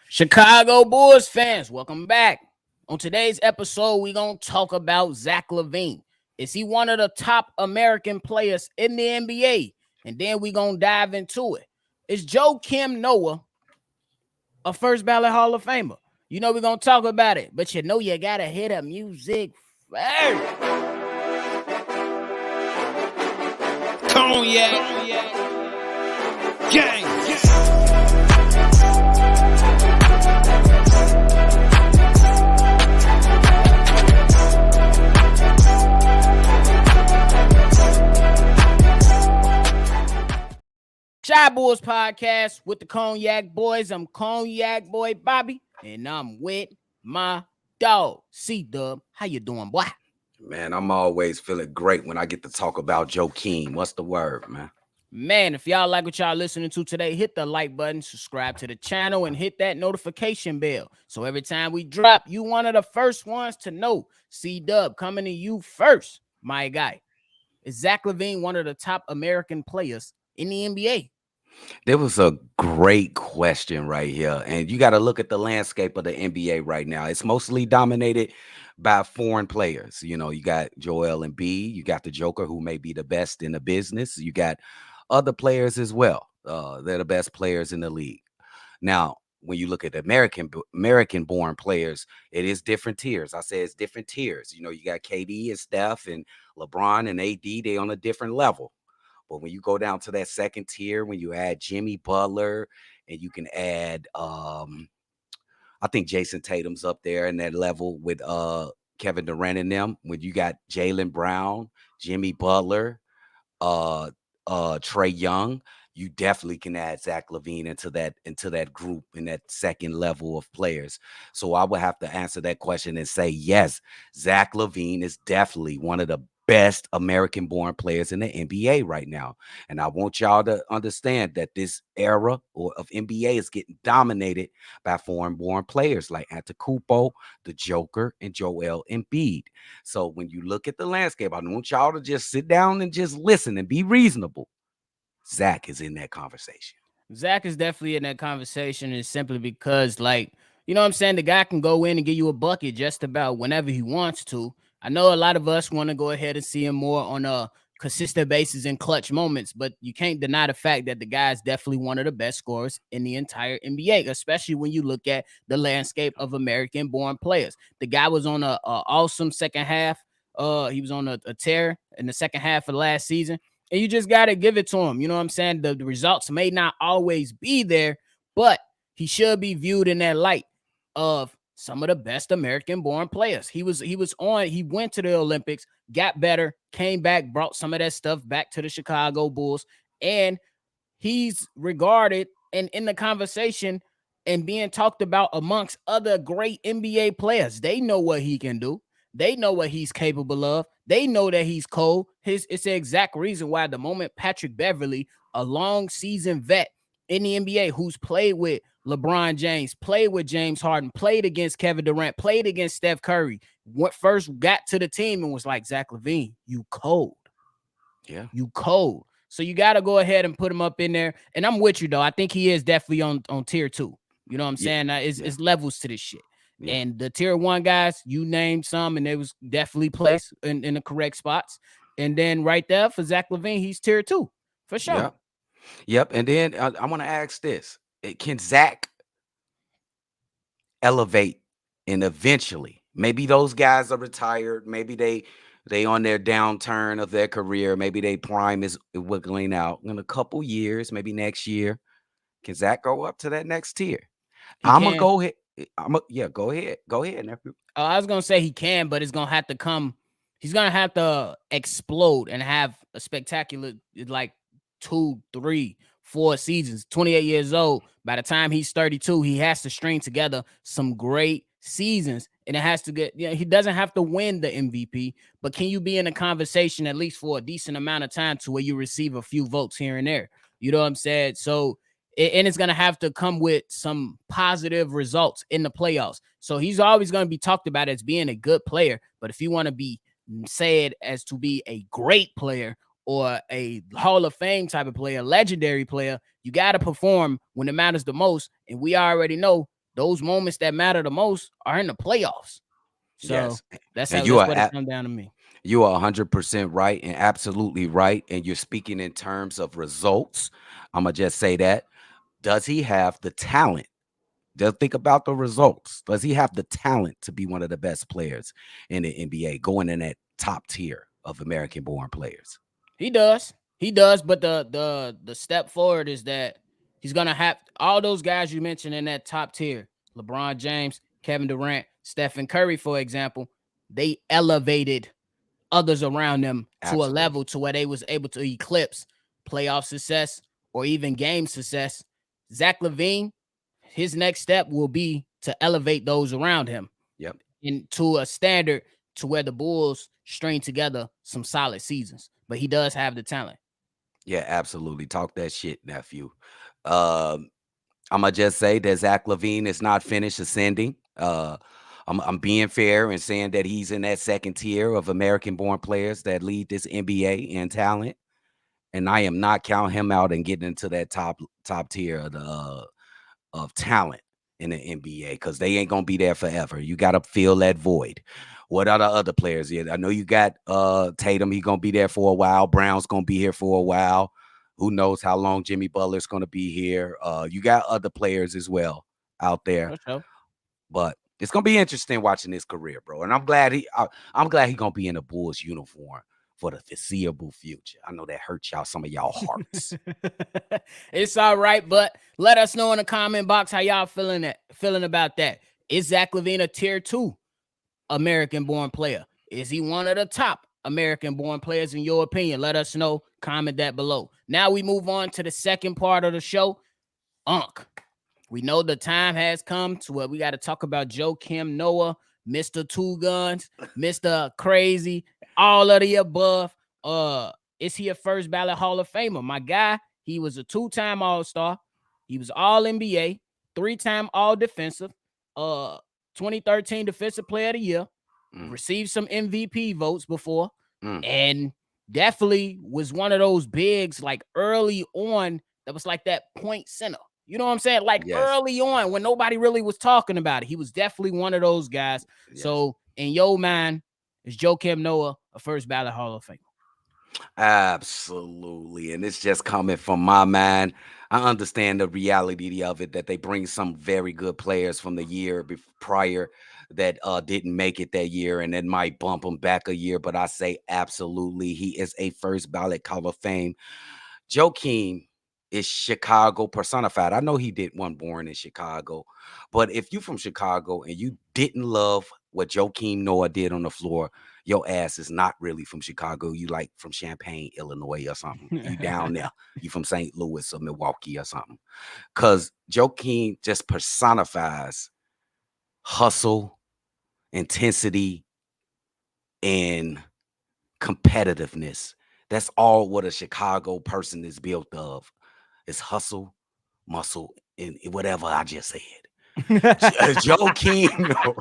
Chicago Bulls fans, welcome back. On today's episode, we're going to talk about Zach LaVine. Is he one of the top American players in the NBA? And then we're going to dive into it. Is Joakim Noah a first ballot Hall of Famer? You know we're going to talk about it, but you know you got to hit the music first. Cognac. Gang. Shy Bulls podcast with the Cognac Boys. I'm Cognac Boy Bobby, and I'm with my dog, CDubb. How you doing, boy? Man, I'm always feeling great when I get to talk about Joakim. What's the word, man? Man, if y'all like what y'all listening to today, hit the like button, subscribe to the channel, and hit that notification bell. So every time we drop, you one of the first ones to know. CDubb coming to you first, my guy. Is Zach LaVine one of the top American players in the NBA? There was a great question right here. And you got to look at the landscape of the NBA right now. It's mostly dominated by foreign players. You know, you got Joel Embiid, you got the Joker, who may be the best in the business. You got other players as well. They're the best players in the league. Now, when you look at American-born players, it is different tiers. I say it's different tiers. You know, you got KD and Steph and LeBron and AD. They on a different level. But when you go down to that second tier, when you add Jimmy Butler and you can add, I think Jason Tatum's up there in that level with Kevin Durant and them. When you got Jaylen Brown, Jimmy Butler, Trae Young, you definitely can add Zach LaVine into that group in that second level of players. So I would have to answer that question and say yes, Zach LaVine is definitely one of the best American-born players in the NBA right now. And I want y'all to understand that this era of NBA is getting dominated by foreign-born players like Antetokounmpo, the Joker, and Joel Embiid. So when you look at the landscape, I want y'all to just sit down and just listen and be reasonable. Zach is in that conversation. Zach is definitely in that conversation, and simply because, like, you know what I'm saying? The guy can go in and give you a bucket just about whenever he wants to. I know a lot of us want to go ahead and see him more on a consistent basis in clutch moments, but you can't deny the fact that the guy is definitely one of the best scorers in the entire NBA, especially when you look at the landscape of American-born players. The guy was on a awesome second half. He was on a tear in the second half of last season. And you just got to give it to him. You know what I'm saying? The results may not always be there, but he should be viewed in that light of some of the best American-born players. He went to the Olympics, got better, came back, brought some of that stuff back to the Chicago Bulls, and he's regarded and in the conversation and being talked about amongst other great NBA players. They know what he can do. They know what he's capable of. They know that he's cold. It's the exact reason why the moment Patrick Beverley, a long season vet in the NBA who's played with LeBron James, played with James Harden, played against Kevin Durant, played against Steph Curry, first got to the team and was like, Zach LaVine, you cold. Yeah. You cold. So you got to go ahead and put him up in there. And I'm with you, though. I think he is definitely on tier 2. You know what I'm saying? It's levels to this shit. Yeah. And the tier 1 guys, you named some, and they was definitely placed in the correct spots. And then right there for Zach LaVine, he's tier 2 for sure. Yep. And then I want to ask this: can Zach elevate and eventually? Maybe those guys are retired. Maybe they on their downturn of their career. Maybe they prime is wiggling out in a couple years. Maybe next year, can Zach go up to that next tier? I'm gonna go ahead. Go ahead, nephew. I was gonna say he can, but it's gonna have to come. He's gonna have to explode and have a spectacular, like 2, 3, 4 seasons. 28 years old. By the time he's 32, he has to string together some great seasons, and it has to get. He doesn't have to win the MVP, but can you be in a conversation at least for a decent amount of time to where you receive a few votes here and there? You know what I'm saying? So. And it's going to have to come with some positive results in the playoffs. So he's always going to be talked about as being a good player. But if you want to be said as to be a great player or a Hall of Fame type of player, legendary player, you got to perform when it matters the most. And we already know those moments that matter the most are in the playoffs. So Yes. And that's what it comes down to me. you are 100% right and absolutely right. And you're speaking in terms of results. I'm gonna just say that. Does he have the talent? Just think about the results. Does he have the talent to be one of the best players in the NBA, going in that top tier of American-born players? He does. He does, but the step forward is that he's gonna have all those guys you mentioned in that top tier. LeBron James, Kevin Durant, Stephen Curry, for example, they elevated others around them to a Absolutely. level to where they was able to eclipse playoff success or even game success. Zach LaVine, his next step will be to elevate those around him Yep. into a standard to where the Bulls string together some solid seasons. But he does have the talent. Yeah, absolutely. Talk that shit, nephew. Um, I'm gonna just say that Zach LaVine is not finished ascending. I'm being fair and saying that he's in that second tier of American-born players that lead this NBA in talent, and I am not counting him out and getting into that top tier of the of talent in the NBA because they ain't gonna be there forever. You gotta fill that void. What are the other players? Yeah, I know you got Tatum, he gonna be there for a while. Brown's gonna be here for a while. Who knows how long Jimmy Butler's gonna be here? You got other players as well out there, For sure. but it's gonna be interesting watching his career, bro. And I'm glad he gonna be in a Bulls uniform for the foreseeable future. I know that hurts some of y'all hearts. It's all right, but let us know in the comment box how y'all feeling about that. Is Zach LaVine a tier 2 American born player? Is he one of the top American born players in your opinion? Let us know. Comment that below. Now we move on to the second part of the show. Unc. We know the time has come to where we got to talk about Joakim Noah, Mr. Two Guns, Mr. Crazy, all of the above. Is he a first ballot Hall of Famer? My guy, he was a 2-time All-Star. He was all NBA, 3-time all defensive, uh 2013 Defensive Player of the Year, Mm, received some MVP votes before, mm. and definitely was one of those bigs like early on that was like that point center. You know what I'm saying? Like Yes, early on when nobody really was talking about it. He was definitely one of those guys. yes. So in your mind, is Joakim Noah a first ballot Hall of Famer? Absolutely. And it's just coming from my mind. I understand the reality of it that they bring some very good players from the year prior that didn't make it that year and then might bump them back a year. But I say absolutely, he is a first ballot Hall of Fame. Joakim is Chicago personified. I know he did one born in Chicago, but if you from Chicago and you didn't love what Joakim Noah did on the floor, your ass is not really from Chicago. You like from Champaign, Illinois or something. You down there. You from St. Louis or Milwaukee or something. Because Joakim just personifies hustle, intensity, and competitiveness. That's all what a Chicago person is built of. It's hustle, muscle, and whatever I just said. Joakim Noah.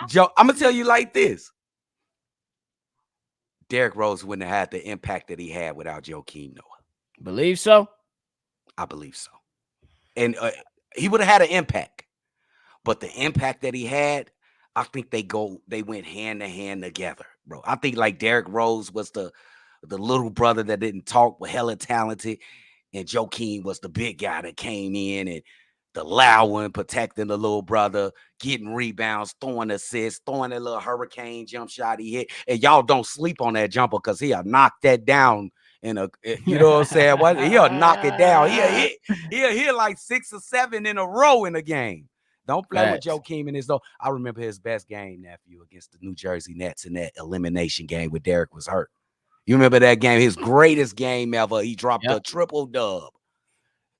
Joe, I'm gonna tell you like this. Derrick Rose wouldn't have had the impact that he had without Joakim Noah. Believe so? I believe so. And he would have had an impact. But the impact that he had, I think they went hand to hand together, bro. I think like Derrick Rose was the little brother that didn't talk, but hella talented. And Joakim was the big guy that came in and the loud one, protecting the little brother, getting rebounds, throwing assists, throwing that little hurricane jump shot he hit. And y'all don't sleep on that jumper because he'll knock that down you know what I'm saying? What he'll knock it down. He'll hit like 6 or 7 in a row in a game. Don't play with Facts. Joakim in his though. I remember his best game, nephew, against the New Jersey Nets in that elimination game where Derrick was hurt. You remember that game? His greatest game ever. He dropped a Yep. triple dub.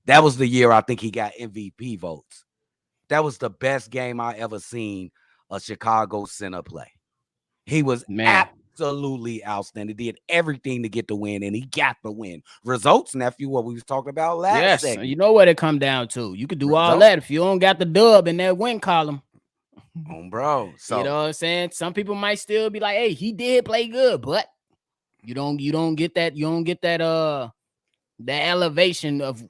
That was the year I think he got MVP votes. That was the best game I ever seen a Chicago center play. He was Man. absolutely outstanding. Did everything to get the win, and he got the win. Results, nephew, what we was talking about last Yes. You segment. know what it come down to. You could do all Results that if you don't got the dub in that win column. on bro. You know So what I'm saying? Some people might still be like, hey, he did play good, but you don't get that that elevation of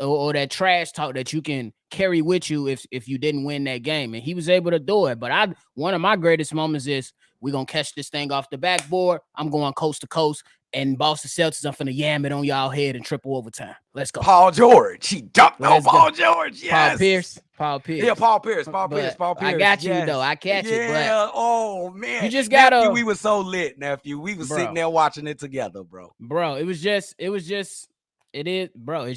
or that trash talk that you can carry with you if you didn't win that game. And he was able to do it. But one of my greatest moments is we're gonna catch this thing off the backboard. I'm going coast to coast. And Boston Celtics, I'm finna yam it on y'all head and triple overtime. Let's go. Paul George. He dunked on Let's Paul go. George. Paul Yes. Pierce. Paul Pierce. Yeah, Paul Pierce. Paul Pierce. But Paul I Pierce. got you, Yes. though. I catch it. But Yeah. Oh, man. you just Nephew, gotta, we was so lit, nephew. We was sitting there watching it together, bro. it was just, it's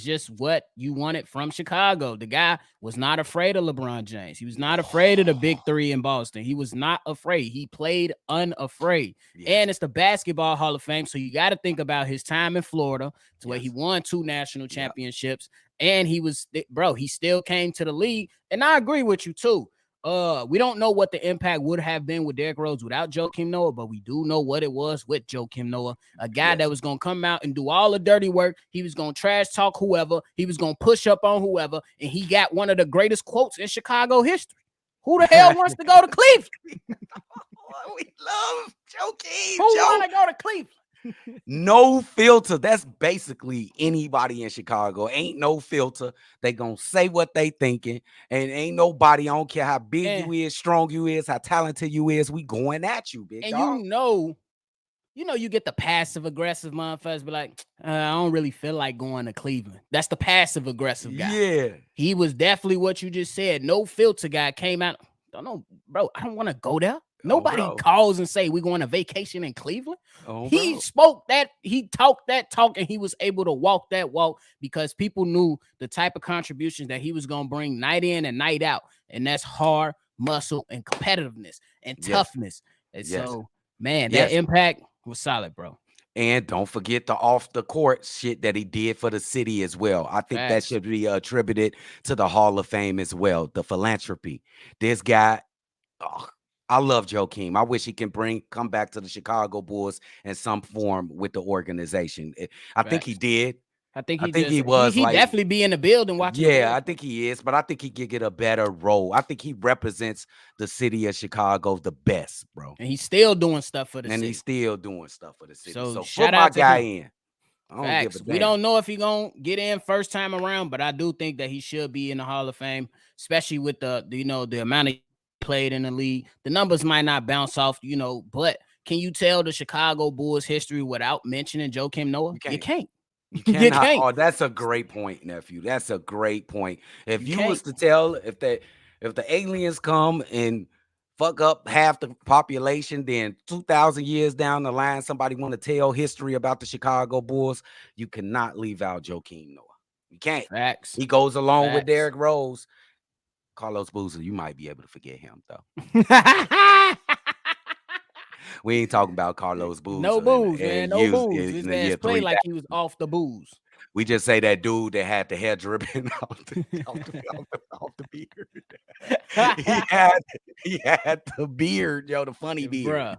just what you wanted from Chicago. The guy was not afraid of LeBron James. He was not afraid of the big three in Boston. He was not afraid. He played unafraid. Yes. And it's the Basketball Hall of Fame. So you got to think about his time in Florida to where he won 2 national championships. And he still came to the league. And I agree with you too. We don't know what the impact would have been with Derrick Rose without Joakim Noah, but we do know what it was with Joakim Noah, a guy that was going to come out and do all the dirty work. He was going to trash talk whoever. He was going to push up on whoever. And he got one of the greatest quotes in Chicago history. Who the hell wants to go to Cleveland? We love Joakim. Who want to go to Cleveland? No filter. That's basically anybody in Chicago. Ain't no filter. They gonna say what they thinking, and ain't nobody. I don't care how big you is, strong you is, how talented you is. We going at you, big dog. You get the passive aggressive motherfuckers be like, I don't really feel like going to Cleveland. That's the passive aggressive guy. Yeah, he was definitely what you just said. No filter guy came out. Don't know, bro. I don't want to go there. Nobody calls and say we're going on vacation in Cleveland. He spoke that, he talked that talk, and he was able to walk that walk because people knew the type of contributions that he was going to bring night in and night out. And that's hard muscle and competitiveness and toughness. And so, man, that impact was solid, bro. And don't forget the off the court shit that he did for the city as well. I think that should be attributed to the Hall of Fame as well. The philanthropy. This guy, I love Joakim. I wish he can come back to the Chicago Bulls in some form with the organization. I think he did. I think he was. He definitely be in the building watching. Yeah, I think he is, but I think he could get a better role. I think he represents the city of Chicago the best, bro. And he's still doing stuff for the city. And he's still doing stuff for the city. So shout put my out to guy him. in. I don't give a damn. We don't know if he's gonna get in first time around, but I do think that he should be in the Hall of Fame, especially with the amount of played in the league. The numbers might not bounce off, but can you tell the Chicago Bulls history without mentioning Joakim Noah? You can't. You cannot. Oh, that's a great point, nephew. That's a great point. If you was to tell, if the aliens come and fuck up half the population, then 2,000 years down the line, somebody want to tell history about the Chicago Bulls, you cannot leave out Joakim Noah. You can't. Facts. He goes along with Derrick Rose. Carlos Boozer, you might be able to forget him, though. We ain't talking about Carlos Boozer. No booze, man. No booze. His man played like he was off the booze. We just say that dude that had the hair dripping off the beard. he had the beard, yo, the funny beard. Bro,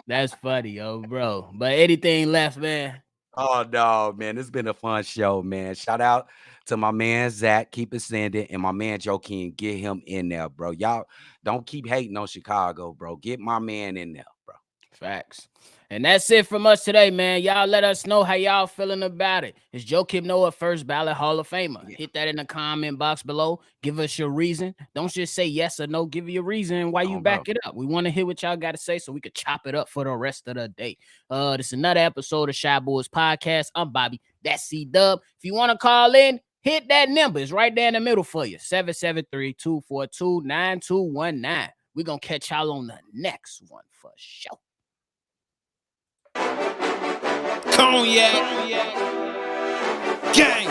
that's funny, yo, bro. But anything left, man? Oh, no, man. It's been a fun show, man. Shout out to my man, Zach. Keep it sending. And my man, Joakim. Get him in there, bro. Y'all don't keep hating on Chicago, bro. Get my man in there, bro. Facts. And that's it from us today, man. Y'all let us know how y'all feeling about it. Is Joakim Noah first ballot Hall of Famer? Hit that in the comment box below. Give us your reason. Don't just say yes or no. Give you a reason why you back it up. We want to hear what y'all got to say so we could chop it up for the rest of the day. This is another episode of Shy Boys Podcast. I'm Bobby. That's CDubb. If you want to call in, hit that number. It's right there in the middle for you. 773-242-9219. We're going to catch y'all on the next one for sure. Cognac. Gang.